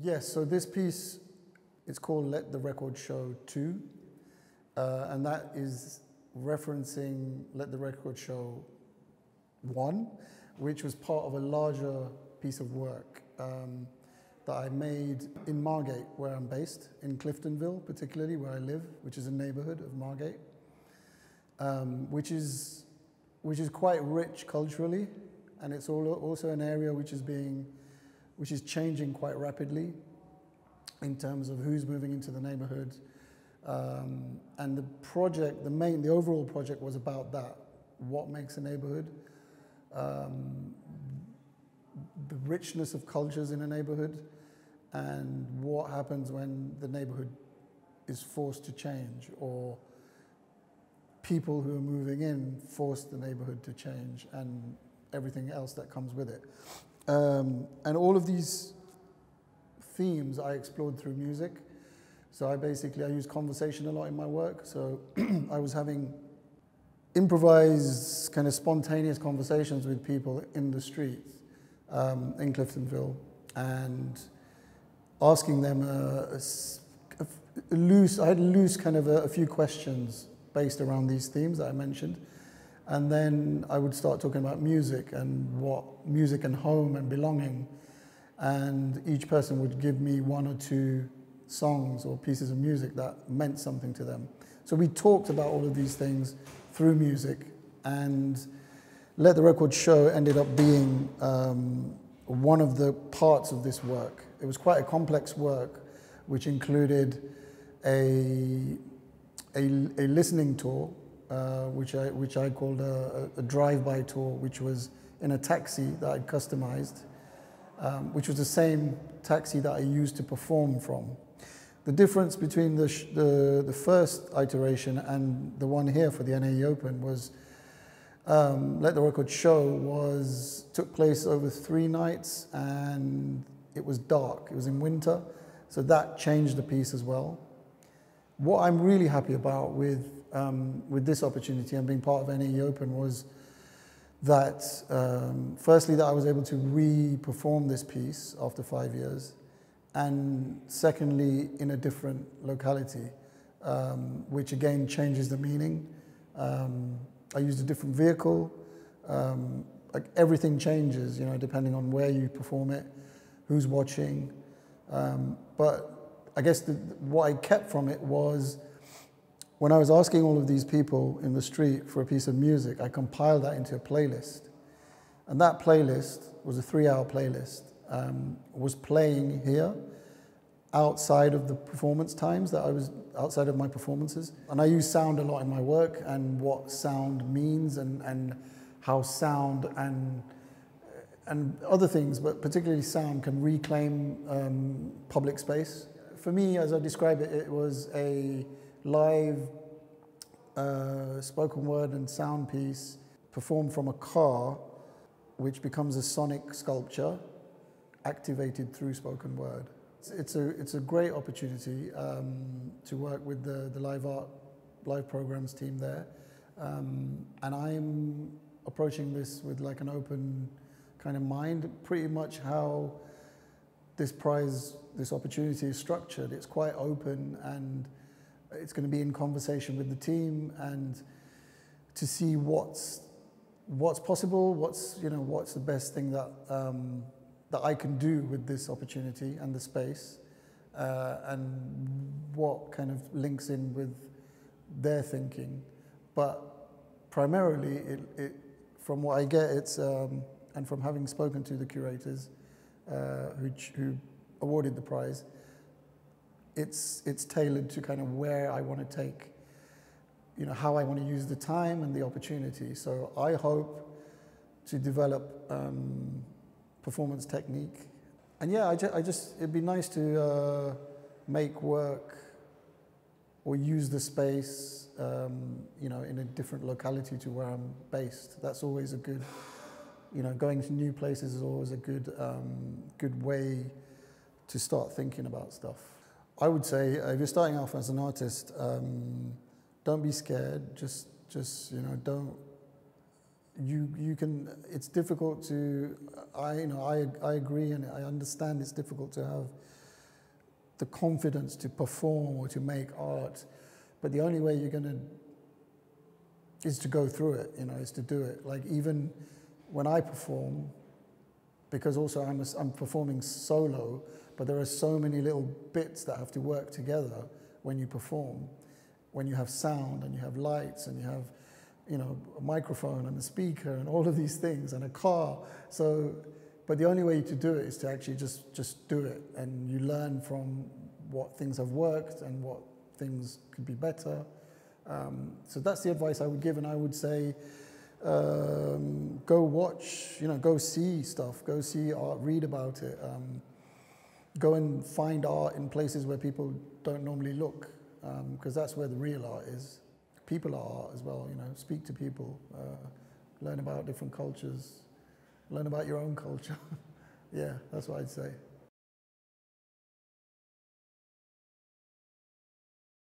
Yes, so this piece, it's called Let the Record Show 2, and that is referencing Let the Record Show 1, which was part of a larger piece of work that I made in Margate, where I'm based, in Cliftonville, particularly where I live, which is a neighborhood of Margate, which is quite rich culturally, and it's also an area which is changing quite rapidly in terms of who's moving into the neighborhood. And the project, the overall project was about that. What makes a neighborhood? The richness of cultures in a neighborhood, and what happens when the neighborhood is forced to change, or people who are moving in force the neighborhood to change, and everything else that comes with it. And all of these themes I explored through music. So I use conversation a lot in my work. So I was having improvised, kind of spontaneous conversations with people in the streets in Cliftonville, and asking them I had loose kind of a few questions based around these themes that I mentioned. And then I would start talking about music and what music and home and belonging. And each person would give me one or two songs or pieces of music that meant something to them. So we talked about all of these things through music, and Let the Record Show ended up being one of the parts of this work. It was quite a complex work, which included a listening tour, which I called a drive-by tour, which was in a taxi that I'd customized, which was the same taxi that I used to perform from. The difference between the first iteration and the one here for the NAE Open was Let the Record Show took place over 3 nights, and it was dark. It was in winter, so that changed the piece as well. What I'm really happy about with this opportunity and being part of NAE Open was that, firstly, that I was able to re-perform this piece after 5 years, and secondly, in a different locality, which again changes the meaning. I used a different vehicle. Like everything changes, depending on where you perform it, who's watching. But I guess what I kept from it was, when I was asking all of these people in the street for a piece of music, I compiled that into a playlist. And that playlist was a 3-hour playlist, was playing here outside of the performance times outside of my performances. And I use sound a lot in my work, and what sound means, and how sound and other things, but particularly sound, can reclaim public space. For me, as I describe it, it was a live spoken word and sound piece performed from a car, which becomes a sonic sculpture activated through spoken word. It's a great opportunity to work with the live programs team there, and I'm approaching this with like an open kind of mind. Pretty much how this opportunity is structured. It's quite open, and it's going to be in conversation with the team, and to see what's possible, what's the best thing that I can do with this opportunity and the space, and what kind of links in with their thinking. But primarily, from what I get, and from having spoken to the curators who awarded the prize, it's tailored to kind of where I want to take, how I want to use the time and the opportunity. So I hope to develop performance technique. And yeah, it'd be nice to make work or use the space, in a different locality to where I'm based. That's always a good, going to new places is always a good way to start thinking about stuff. I would say, if you're starting off as an artist, don't be scared. Just don't. You can. It's difficult to. I agree, and I understand it's difficult to have the confidence to perform or to make art. But the only way you're going to is to go through it, you know, is to do it. Like even when I perform, because also I'm performing solo, but there are so many little bits that have to work together when you perform. When you have sound and you have lights and you have, you know, a microphone and a speaker and all of these things and a car. So, but the only way to do it is to actually just do it, and you learn from what things have worked and what things could be better. So that's the advice I would give, and I would say, go watch, you know, go see stuff, go see art, read about it, go and find art in places where people don't normally look, because that's where the real art is. People are art as well, you know, speak to people, learn about different cultures, learn about your own culture. Yeah, that's what I'd say.